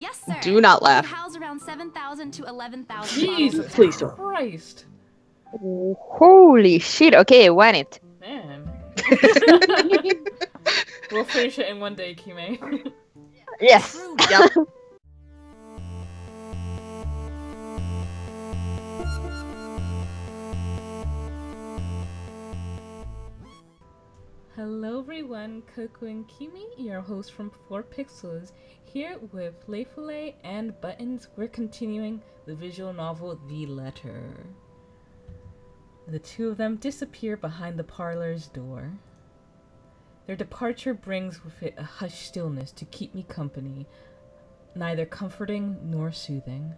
Yes, sir. Do not laugh. You house around 7,000 to 11,000 Jesus Please don't. Christ. Holy shit. Okay, win it. Man. We'll finish it in one day, Kime. Yes. True. Yep. Hello everyone, Coco and Kimi, your host from 4pixels, here with Leifule and Buttons. We're continuing the visual novel The Letter. The two of them disappear behind the parlor's door. Their departure brings with it a hushed stillness to keep me company, neither comforting nor soothing.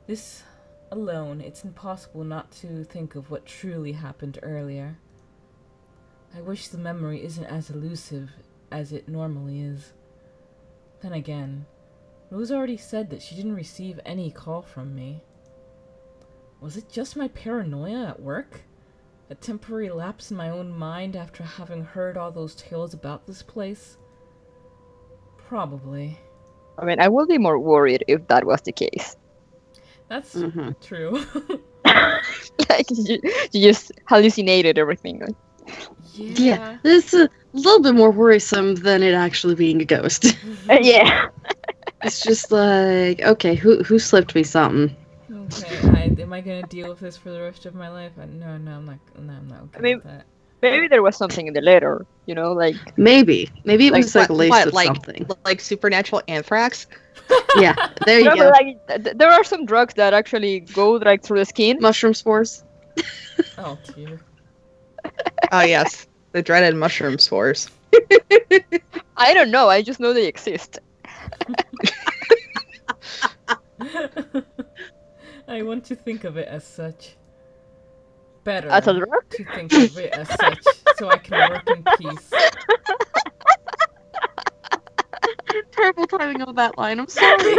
This alone, it's impossible not to think of what truly happened earlier. I wish the memory isn't as elusive as it normally is. Then again, Rose already said that she didn't receive any call from me. Was it just my paranoia at work? A temporary lapse in my own mind after having heard all those tales about this place? Probably. I mean, I would be more worried if that was the case. That's Mhm. true. Like, you just hallucinated everything. Like, Yeah, it's a little bit more worrisome than it actually being a ghost. yeah. It's just like, okay, who slipped me something? Okay, am I gonna deal with this for the rest of my life? No, I'm not okay I mean- with that. Maybe there was something in the letter, you know, like... Maybe it Like was like what- laced what, with like- something. Like supernatural anthrax? Yeah, there you No, go. but, like, there are some drugs that actually go like through the skin. Mushroom spores. Oh dear. Oh yes, the dreaded mushroom spores. I don't know, I just know they exist. I want to think of it as such. Better As a drug? to think of it as such, so I can work in peace. Terrible timing on that line. I'm sorry.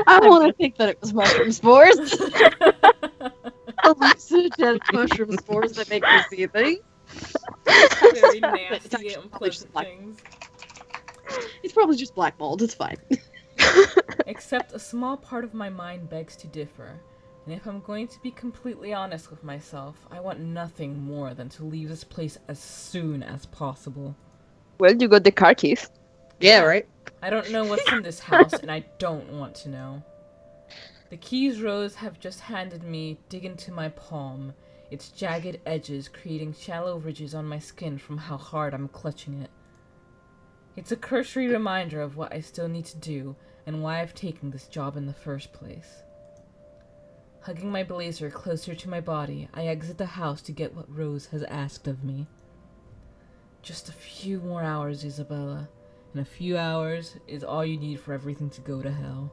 I want to think that it was mushroom spores. Hallucinogenic mushroom spores that make me see things. Very It's nasty, actually unpleasant like- things. It's probably just black mold. It's fine. Except a small part of my mind begs to differ. And if I'm going to be completely honest with myself, I want nothing more than to leave this place as soon as possible. Well, you got the car keys. Yeah, right? I don't know what's in this house, and I don't want to know. The keys Rose have just handed me dig into my palm, its jagged edges creating shallow ridges on my skin from how hard I'm clutching it. It's a cursory reminder of what I still need to do, and why I've taken this job in the first place. Hugging my blazer closer to my body, I exit the house to get what Rose has asked of me. Just a few more hours, Isabella. And a few hours is all you need for everything to go to hell.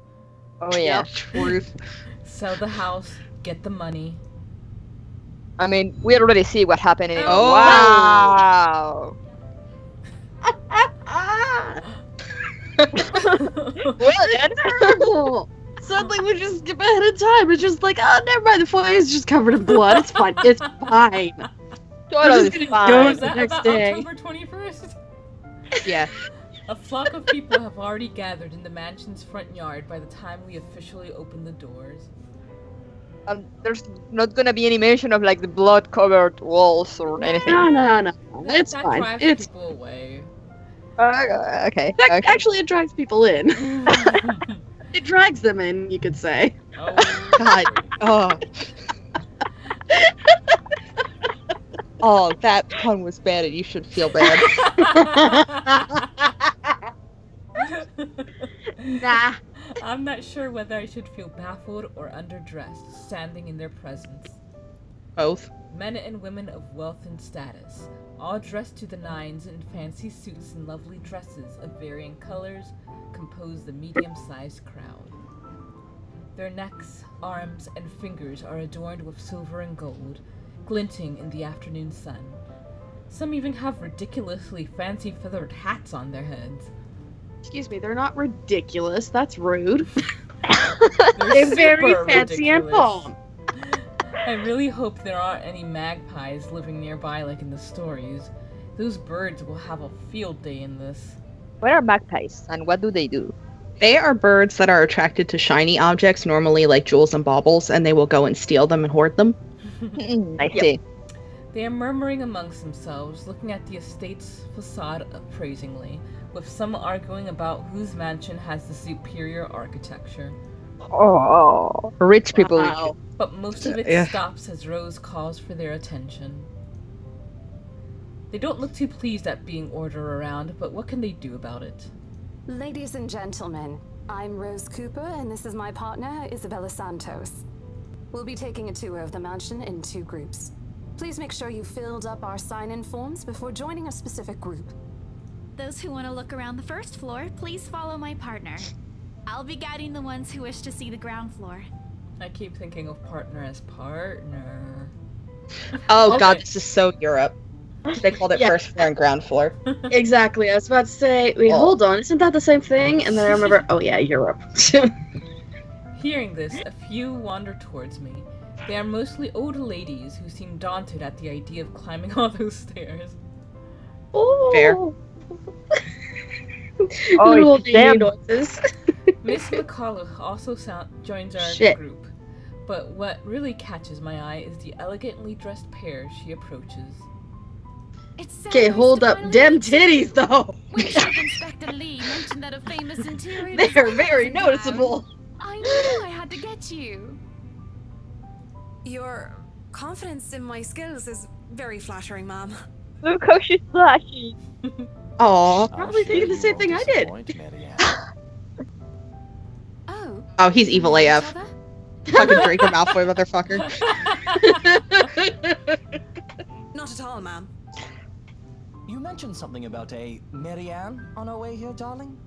Oh, yeah. Truth. Sell the house, get the money. I mean, we already see what happened in... Oh. Wow! Well, then... Terrible. Suddenly we just skip ahead in time. It's just like, oh, never mind. The foyer is just covered in blood. It's fine. It's fine. Totally gonna fine. go Was that next about day. October 21st? Yeah. A flock of people have already gathered in the mansion's front yard by the time we officially open the doors. There's not gonna be any mention of, like, the blood-covered walls or anything. No. It's that fine. drives It's people away. Okay. actually it drags people in. It drags them in, you could say. Oh, God. Oh. Oh, that pun was bad and you should feel bad. Nah. I'm not sure whether I should feel baffled or underdressed, standing in their presence. Both. Men and women of wealth and status, all dressed to the nines in fancy suits and lovely dresses of varying colors, compose the medium-sized crowd. Their necks, arms, and fingers are adorned with silver and gold, glinting in the afternoon sun. Some even have ridiculously fancy feathered hats on their heads. Excuse me, they're not ridiculous. That's rude. They're They're very super fancy and ridiculous. bomb. I really hope there aren't any magpies living nearby like in the stories. Those birds will have a field day in this. What are magpies and what do they do? They are birds that are attracted to shiny objects, normally like jewels and baubles, and they will go and steal them and hoard them. I see. They are murmuring amongst themselves, looking at the estate's facade appraisingly, with some arguing about whose mansion has the superior architecture. Oh, rich people. Wow. But most of it Yeah. stops as Rose calls for their attention. They don't look too pleased at being ordered around, but what can they do about it? Ladies and gentlemen, I'm Rose Cooper, and this is my partner, Isabella Santos. We'll be taking a tour of the mansion in 2 groups. Please make sure you filled up our sign-in forms before joining a specific group. Those who want to look around the first floor, please follow my partner. I'll be guiding the ones who wish to see the ground floor. I keep thinking of partner as partner. Oh Okay. god, this is so Europe. They called it Yeah. first floor and ground floor. Exactly. I was about to say, wait, Oh. hold on, isn't that the same thing? And then I remember, oh yeah, Europe. Hearing this, a few wander towards me. They are mostly older ladies who seem daunted at the idea of climbing all those stairs. Oh. Fair. Oh, Little it's baby them. noises. Miss McCullough also joins our Shit. group, but what really catches my eye is the elegantly dressed pair she approaches. It's Okay, Sarah's hold to up. finally Damn meet you. titties, though. When Chief Inspector Lee mentioned that a famous interior They're designer very was in town, noticeable. I knew I had to get you. Your confidence in my skills is very flattering, ma'am. Look how she's flashy. Aw. Probably thinking the same thing I did. Oh. Oh, he's evil know each AF. other? Fucking Draco Malfoy, motherfucker. Not at all, ma'am. You mentioned something about a Marianne on our way here, darling?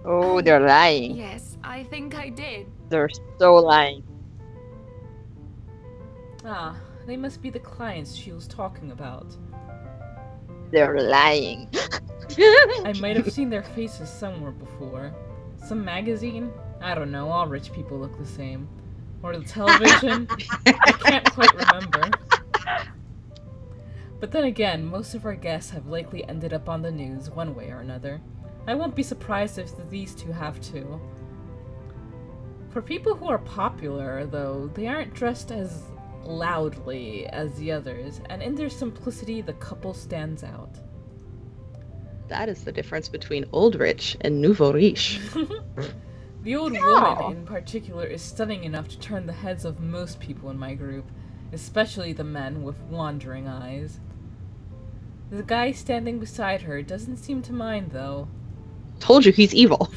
Oh, they're lying. Yes, I think I did. They're so lying. Ah, they must be the clients she was talking about. They're lying. I might have seen their faces somewhere before. Some magazine? I don't know, all rich people look the same. Or the television? I can't quite remember. But then again, most of our guests have likely ended up on the news one way or another. I won't be surprised if these two have too. For people who are popular, though, they aren't dressed as loudly as the others, and in their simplicity, the couple stands out. That is the difference between old rich and nouveau riche. The old woman, in particular, is stunning enough to turn the heads of most people in my group, especially the men with wandering eyes. The guy standing beside her doesn't seem to mind, though. Told you he's evil.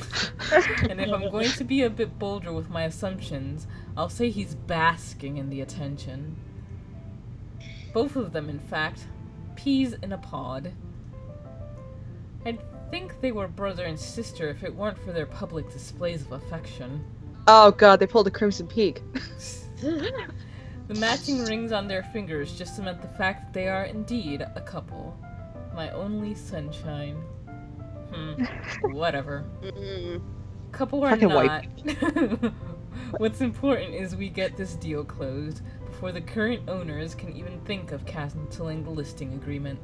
And if I'm going to be a bit bolder with my assumptions, I'll say he's basking in the attention. Both of them, in fact, peas in a pod. I'd think they were brother and sister if it weren't for their public displays of affection. Oh god, they pulled a Crimson Peak. The matching rings on their fingers just cement the fact that they are indeed a couple. My only sunshine. Whatever. Couple or Fucking not. What's important is we get this deal closed before the current owners can even think of canceling the listing agreement.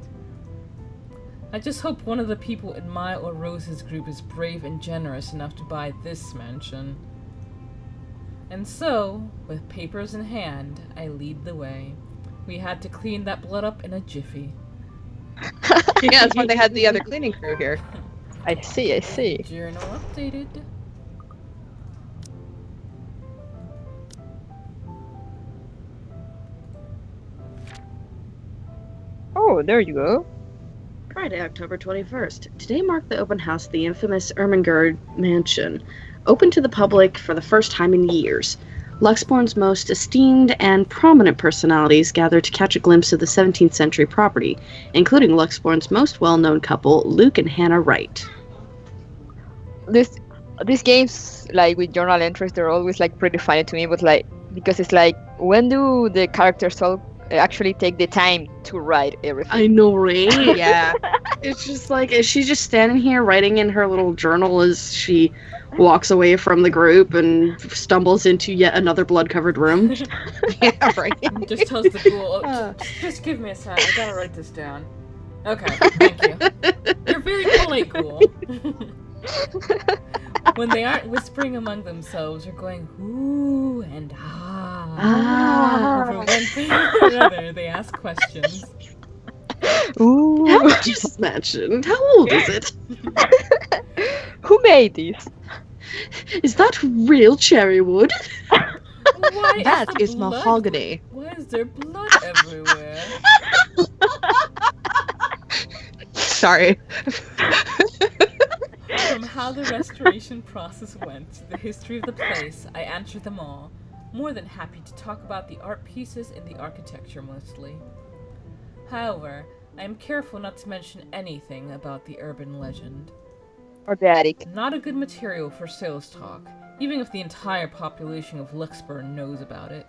I just hope one of the people in my or Rose's group is brave and generous enough to buy this mansion. And so, with papers in hand, I lead the way. We had to clean that blood up in a jiffy. Yeah, that's when they had the other cleaning crew here. I see, I see. Journal updated. Oh, there you go. Friday, October 21st. Today marked the open house of the infamous Ermengarde Mansion, open to the public for the first time in years. Luxbourne's most esteemed and prominent personalities gathered to catch a glimpse of the 17th century property, including Luxbourne's most well-known couple, Luke and Hannah Wright. These games, like with journal entries, they're always like pretty funny to me, but like because it's like, when do the characters all actually take the time to write everything? I know, right? Yeah. It's just like, is she just standing here writing in her little journal as she walks away from the group and stumbles into yet another blood-covered room? Yeah, right. And just tells the ghoul, oh, just give me a sec. I gotta write this down. Okay, thank you. You're very polite, ghoul. When they aren't whispering among themselves or going ooh and over one thing or another, they ask questions. Ooh. How much is this mansion? How old is it? Who made this? Is that real cherry wood? Why That the is blood- mahogany. Why is there blood everywhere? Sorry. From how the restoration process went to the history of the place, I answered them all. More than happy to talk about the art pieces and the architecture mostly. However, I am careful not to mention anything about the urban legend. Or the attic. Not a good material for sales talk, even if the entire population of Luxburn knows about it.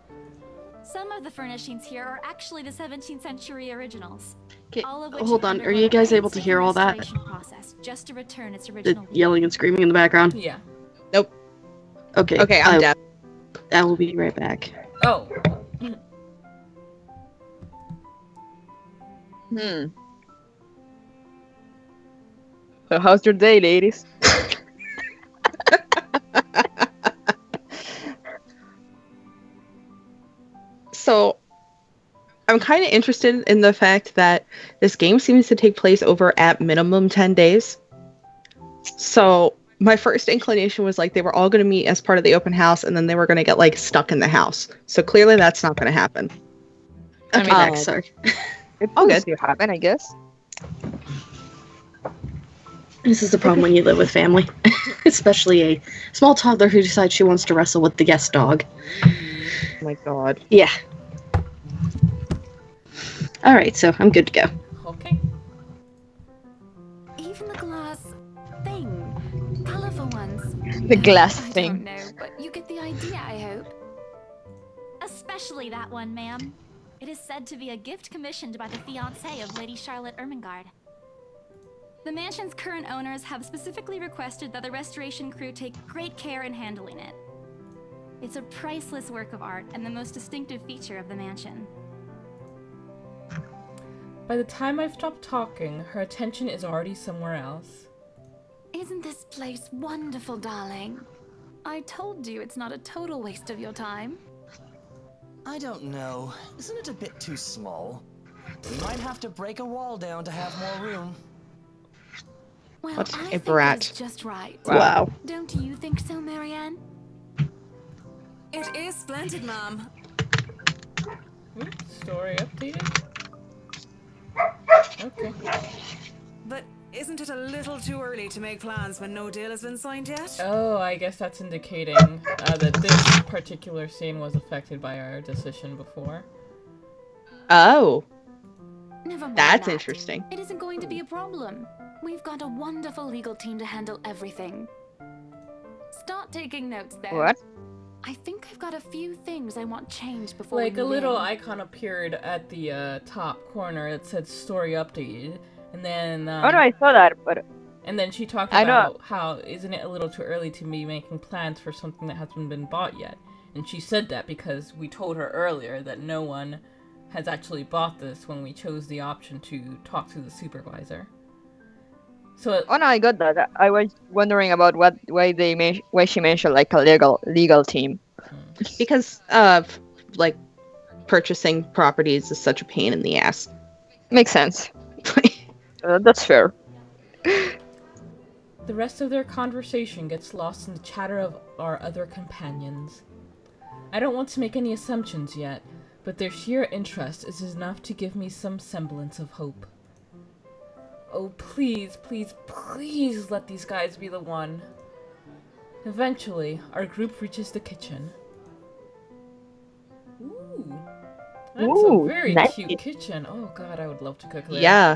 Some of the furnishings here are actually the 17th century originals. Okay, All of which hold have on, are undergone you a guys able to painstaking hear all that? restoration process just to return its The original yelling and screaming in the background? Yeah. Okay, Okay, I'm deaf. I will be right back. Oh. So how's your day, ladies? So, I'm kind of interested in the fact that this game seems to take place over at minimum 10 days. So, my first inclination was like they were all going to meet as part of the open house and then they were going to get like stuck in the house. So, clearly that's not going to happen. Okay, mean, next, sorry. It Oh, will good. still happen, I guess. This is the problem when you live with family. Especially a small toddler who decides she wants to wrestle with the guest dog. Oh my god. Yeah. Alright, so I'm good to go. Okay. Even the glass thing. Colorful ones. The glass I don't thing. know, but you get the idea, I hope. Especially that one, ma'am. It is said to be a gift commissioned by the fiancé of Lady Charlotte Ermengarde. The mansion's current owners have specifically requested that the restoration crew take great care in handling it. It's a priceless work of art and the most distinctive feature of the mansion. By the time I've stopped talking, her attention is already somewhere else. Isn't this place wonderful, darling? I told you it's not a total waste of your time. I don't know. Isn't it a bit too small? We might have to break a wall down to have more room. Well, What I a think brat. it's just right. Wow. Don't you think so, Marianne? It is splendid, Mom. Oops, story updated? Okay. But isn't it a little too early to make plans when no deal has been signed yet? Oh, I guess that's indicating that this particular scene was affected by our decision before. Oh, Never mind that's that. interesting. It isn't going to be a problem. We've got a wonderful legal team to handle everything. Start taking notes there. What? I think I've got a few things I want changed before Like we a move little in. icon appeared at the top corner that said story updated, and then Oh no, I saw that, but and then she talked I know. about how isn't it a little too early to be making plans for something that hasn't been bought yet, and she said that because we told her earlier that no one has actually bought this when we chose the option to talk to the supervisor. So oh no, I got that. I was wondering about why she mentioned like a legal team. Because of like purchasing properties is such a pain in the ass. Makes sense. That's fair. the rest of their conversation gets lost in the chatter of our other companions. I don't want to make any assumptions yet, but their sheer interest is enough to give me some semblance of hope. Oh, please, please, please let these guys be the one. Eventually, our group reaches the kitchen. Ooh. That's Ooh, a very nice. cute kitchen. Oh god, I would love to cook there. Yeah.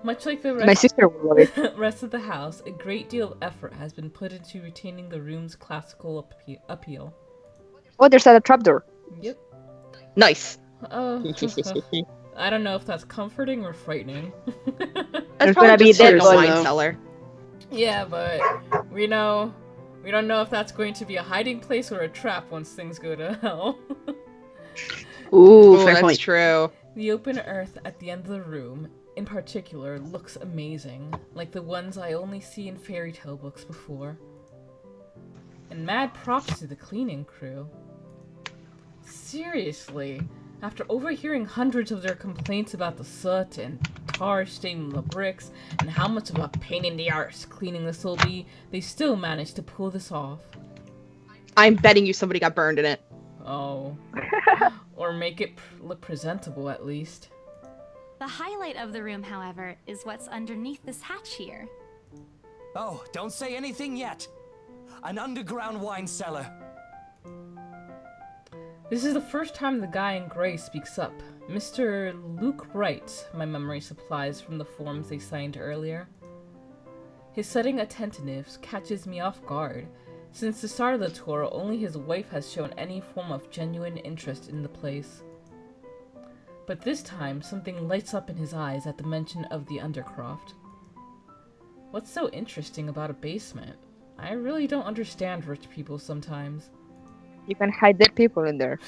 Much like the My rest, sister will love it. rest of the house, a great deal of effort has been put into retaining the room's classical appeal. Oh, there's a trapdoor. Yep. Nice. I don't know if that's comforting or frightening. That's gonna probably be just like dead a body, wine though. cellar. Yeah, but we don't know if that's going to be a hiding place or a trap once things go to hell. Ooh, Oh, fair that's point. true. The open earth at the end of the room, in particular, looks amazing, like the ones I only see in fairy tale books before. And mad props to the cleaning crew. Seriously, after overhearing hundreds of their complaints about the soot and tar staining the bricks and how much of a pain in the arse cleaning this will be, they still managed to pull this off. I'm betting you somebody got burned in it. Oh. Or make it look presentable, at least. The highlight of the room, however, is what's underneath this hatch here. Oh, don't say anything yet. An underground wine cellar. This is the first time the guy in gray speaks up. Mr. Luke Wright, my memory supplies from the forms they signed earlier. His sudden attentiveness catches me off guard. Since the start of the tour, only his wife has shown any form of genuine interest in the place. But this time, something lights up in his eyes at the mention of the Undercroft. What's so interesting about a basement? I really don't understand rich people sometimes. You can hide dead people in there.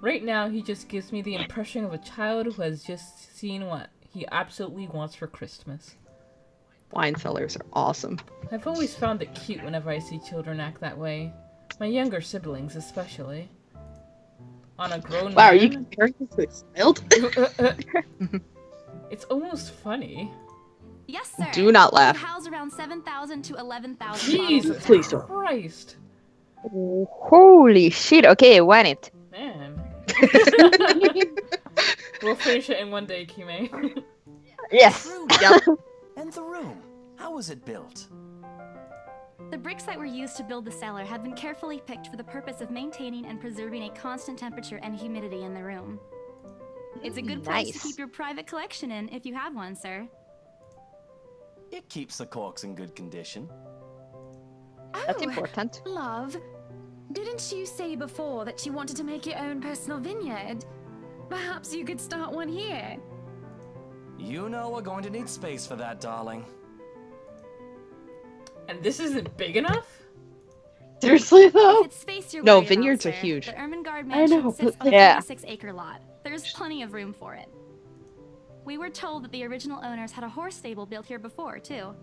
Right now, he just gives me the impression of a child who has just seen what he absolutely wants for Christmas. Wine cellars are awesome. I've always found it cute whenever I see children act that way. My younger siblings, especially. On a grown Wow, are man... you comparing this to a child? It's almost funny. Yes, sir. Do not We laugh. house around 7,000 to 11,000 Jesus bottles. Please don't. Christ. Holy shit, okay, win it. Man. We'll finish it in one day, Kime. Yes. True. Yep. And the room. How was it built? The bricks that were used to build the cellar had been carefully picked for the purpose of maintaining and preserving a constant temperature and humidity in the room. It's a good place to Nice. keep your private collection in if you have one, sir. It keeps the corks in good condition. That's important. Love, didn't you say before that you wanted to make your own personal vineyard? Perhaps you could start one here. You know we're going to need space for that, darling. And this isn't big enough? Seriously, though? If it's space you're No, worried vineyards about, are sir, huge. The Ermengarde I mansion know, sits but on a Yeah. 36-acre lot. There's plenty of room for it. We were told that the original owners had a horse stable built here before, too.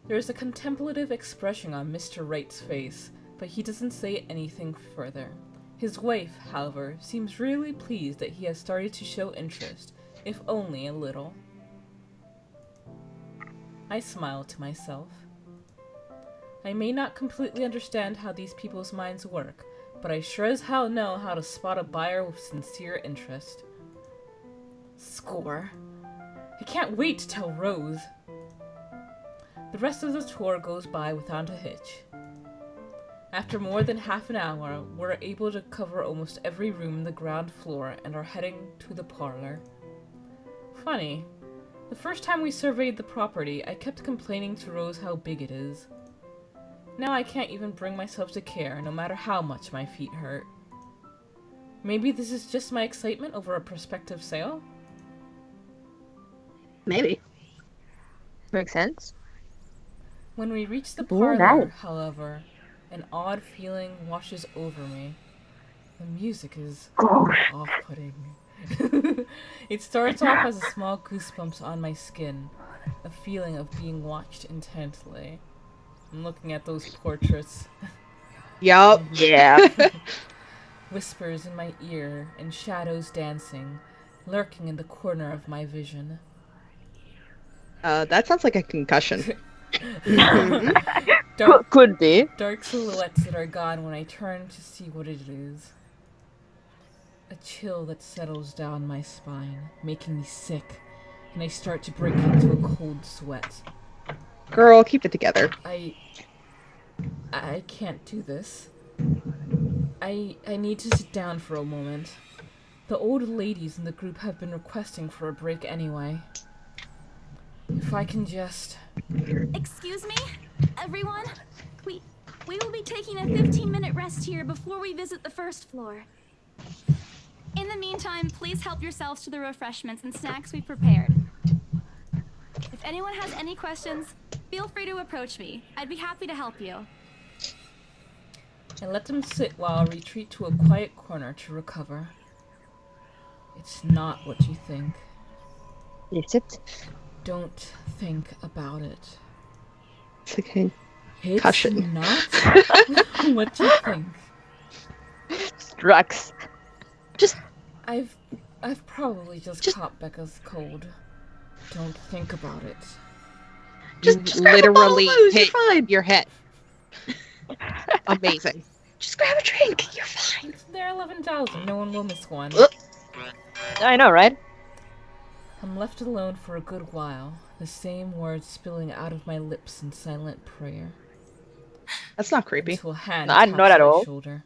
There's a contemplative expression on Mr. Wright's face, but he doesn't say anything further. His wife, however, seems really pleased that he has started to show interest, if only a little. I smile to myself. I may not completely understand how these people's minds work, but I sure as hell know how to spot a buyer with sincere interest. Score. I can't wait to tell Rose. The rest of the tour goes by without a hitch. After more than half an hour, we're able to cover almost every room on the ground floor and are heading to the parlor. Funny, the first time we surveyed the property, I kept complaining to Rose how big it is. Now I can't even bring myself to care, no matter how much my feet hurt. Maybe this is just my excitement over a prospective sale? Maybe. Makes sense. When we reach the Ooh, parlor, nice. however, an odd feeling washes over me. The music is off-putting. It starts off as a small goosebumps on my skin, a feeling of being watched intently. I'm looking at those portraits. Yup. Yeah. Whispers in my ear and shadows dancing, lurking in the corner of my vision. That sounds like a concussion. Could be. Dark silhouettes that are gone when I turn to see what it is. A chill that settles down my spine, making me sick, and I start to break into a cold sweat. Girl, keep it together. I can't do this. I need to sit down for a moment. The old ladies in the group have been requesting for a break anyway. If I can just... Excuse me, everyone? We will be taking a 15-minute rest here before we visit the first floor. In the meantime, please help yourselves to the refreshments and snacks we've prepared. If anyone has any questions, feel free to approach me. I'd be happy to help you. I let them sit while I retreat to a quiet corner to recover. It's not what you think. Is it? Don't think about it. It's okay. It's Caution. not what you think. Drugs. I've probably just caught Becca's cold. Don't think about it. Just grab a bottle of literally booze, hit you're fine. your head. Amazing. Just grab a drink. You're fine. There are 11,000. No one will miss one. I know, right? I'm left alone for a good while, the same words spilling out of my lips in silent prayer. That's not creepy. Until a hand Not taps at my all. shoulder.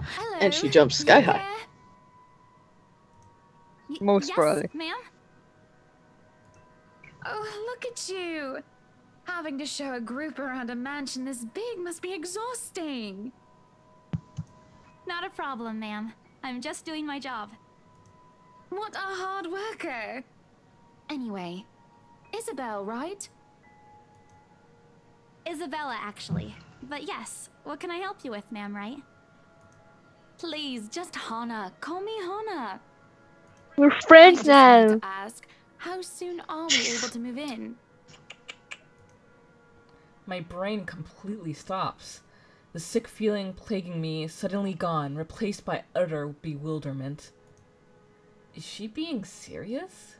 Hello. And she jumps sky You high. there? Most yes, probably. ma'am? Oh, look at you! Having to show a group around a mansion this big must be exhausting. Not a problem, ma'am. I'm just doing my job. What a hard worker. Anyway, Isabel, right? Isabella, actually. But yes, what can I help you with, ma'am, right? Please, just Hannah. Call me Hannah. We're I friends just wanted now. to ask, how soon are we able to move in? My brain completely stops. The sick feeling plaguing me is suddenly gone, replaced by utter bewilderment. Is she being serious?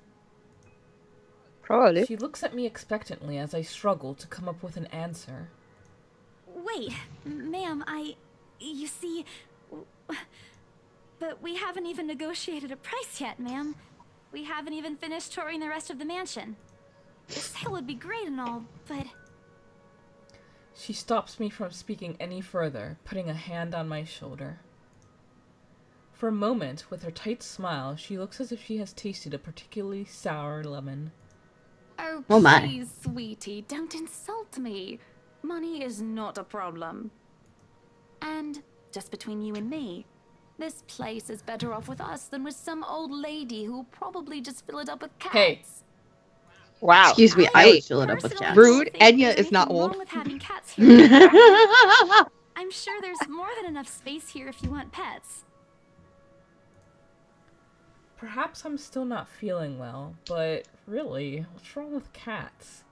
Probably. She looks at me expectantly as I struggle to come up with an answer. Wait, ma'am, you see, but we haven't even negotiated a price yet, ma'am. We haven't even finished touring the rest of the mansion. The sale would be great and all, but... She stops me from speaking any further, putting a hand on my shoulder. For a moment, with her tight smile, she looks as if she has tasted a particularly sour lemon. Oh, Oh my. please, sweetie, don't insult me. Money is not a problem. And, just between you and me, this place is better off with us than with some old lady who'll probably just fill it up with cats. Hey. Wow. Excuse me, I Hey, would fill it up with Personally, cats. Rude. don't think Enya there's is not anything old. wrong with having cats here. I'm sure there's more than enough space here if you want pets. Perhaps I'm still not feeling well, but really, what's wrong with cats?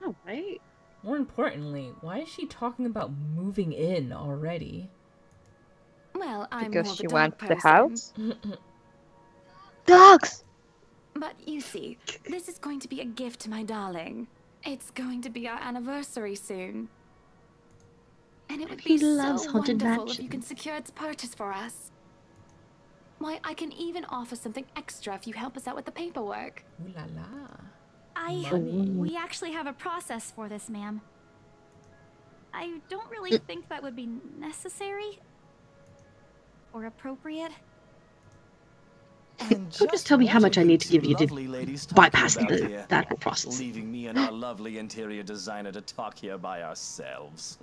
Oh, right. More importantly, why is she talking about moving in already? Well, I'm Because more of a she dog wants the person. house. Dogs! But you see, this is going to be a gift to my darling. It's going to be our anniversary soon. And it would He be loves so haunted wonderful if you can mansions. secure its purchase for us. Why, I can even offer something extra if you help us out with the paperwork. Ooh la la. We actually have a process for this, ma'am. I don't really think that would be necessary or appropriate. And just tell me how what much are I need to two give you to lovely ladies talking bypass about the, here? that whole process. Leaving me and our lovely interior designer to talk here by ourselves.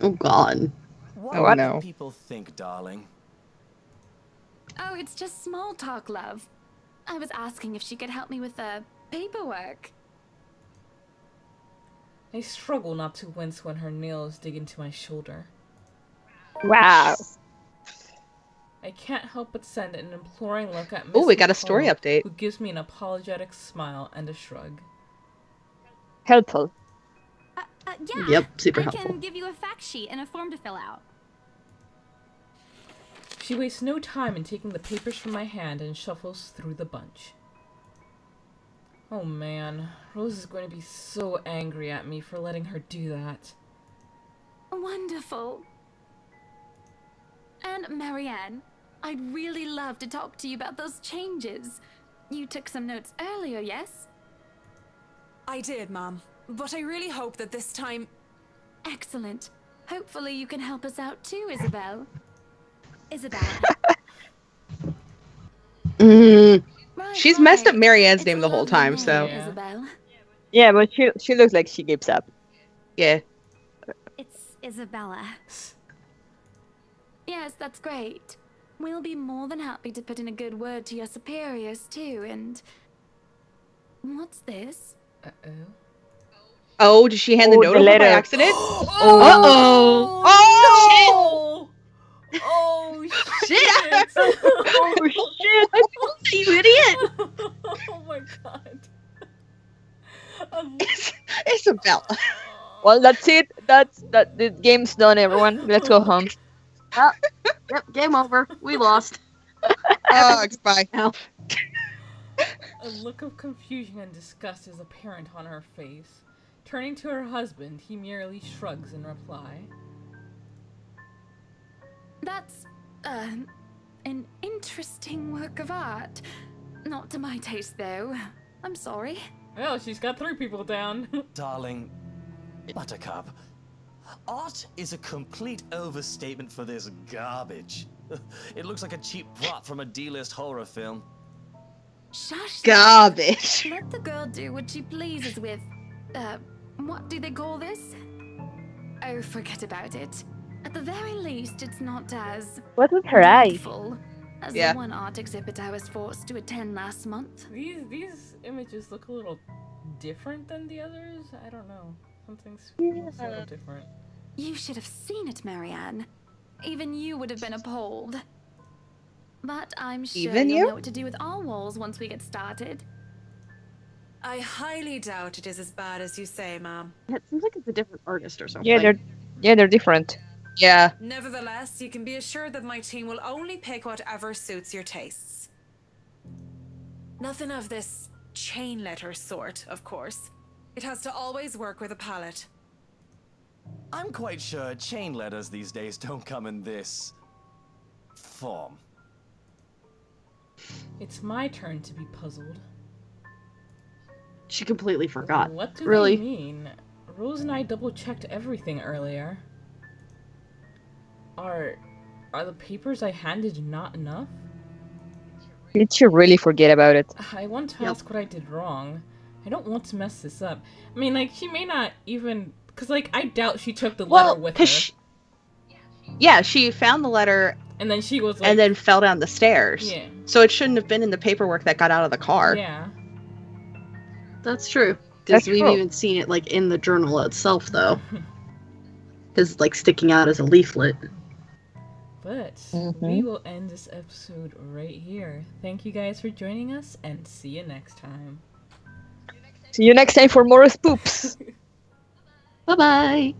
Oh god. What Oh, do no. people think, darling? Oh, it's just small talk, love. I was asking if she could help me with the paperwork. I struggle not to wince when her nails dig into my shoulder. Wow. I can't help but send an imploring look at Miss Oh, we got a story McCall, update. who gives me an apologetic smile and a shrug. Helpful. Yeah. Yep, super I helpful. can give you a fact sheet and a form to fill out. She wastes no time in taking the papers from my hand and shuffles through the bunch. Oh man, Rose is going to be so angry at me for letting her do that. Wonderful. And Marianne, I'd really love to talk to you about those changes. You took some notes earlier, yes? I did, Mom. But I really hope that this time... Excellent. Hopefully you can help us out too, Isabel. Isabella. Mm, Right, She's messed up right. Marianne's It's name a the whole lovely time, name, so Yeah. Isabel. Yeah, but she looks like she gives up. yeah. It's Isabella. Yes, that's great. We'll be more than happy to put in a good word to your superiors, too, and... What's this? Uh-oh. Oh, did she hand the Oh, note the over by letter. accident? Oh. Uh-oh. No! Oh, Shit! shit! Oh shit! You idiot! Oh my god. Isabella. Well, that's it. That. The game's done, everyone. Let's go home. Yep, game over. We lost. Oh, goodbye. A look of confusion and disgust is apparent on her face. Turning to her husband, he merely shrugs in reply. That's, an interesting work of art. Not to my taste, though. I'm sorry. Well, she's got 3 people down. Darling, Buttercup, art is a complete overstatement for this garbage. It looks like a cheap prop from a D-list horror film. Shush. Garbage. Let the girl do what she pleases with, what do they call this? Oh, forget about it. At the very least, it's not as What with her eyes? beautiful as Yeah. the one art exhibit I was forced to attend last month. These images look a little different than the others. I don't know. Something's a little different. You should have seen it, Marianne. Even you would have been appalled. But I'm sure Even you'll you? know what to do with our walls once we get started. I highly doubt it is as bad as you say, ma'am. It seems like it's a different artist or something. Yeah, they're different. Yeah. Nevertheless, you can be assured that my team will only pick whatever suits your tastes. Nothing of this chain letter sort, of course. It has to always work with a palette. I'm quite sure chain letters these days don't come in this form. It's my turn to be puzzled. She completely forgot. What do Really? they mean? Rose and I double-checked everything earlier. Are the papers I handed not enough? Did she really forget about it? I want to Yep. ask what I did wrong. I don't want to mess this up. I mean, like, she may not even... Because, like, I doubt she took the letter Well, with her. because yeah, she found the letter And then she was like... and then fell down the stairs. Yeah. So it shouldn't have been in the paperwork that got out of the car. Yeah. That's true. That's Because we've true. even seen it like in the journal itself, though. Is like sticking out as a leaflet. But Mhm. we will end this episode right here. Thank you guys for joining us, and see you next time. See you next time for more spoops. Bye bye.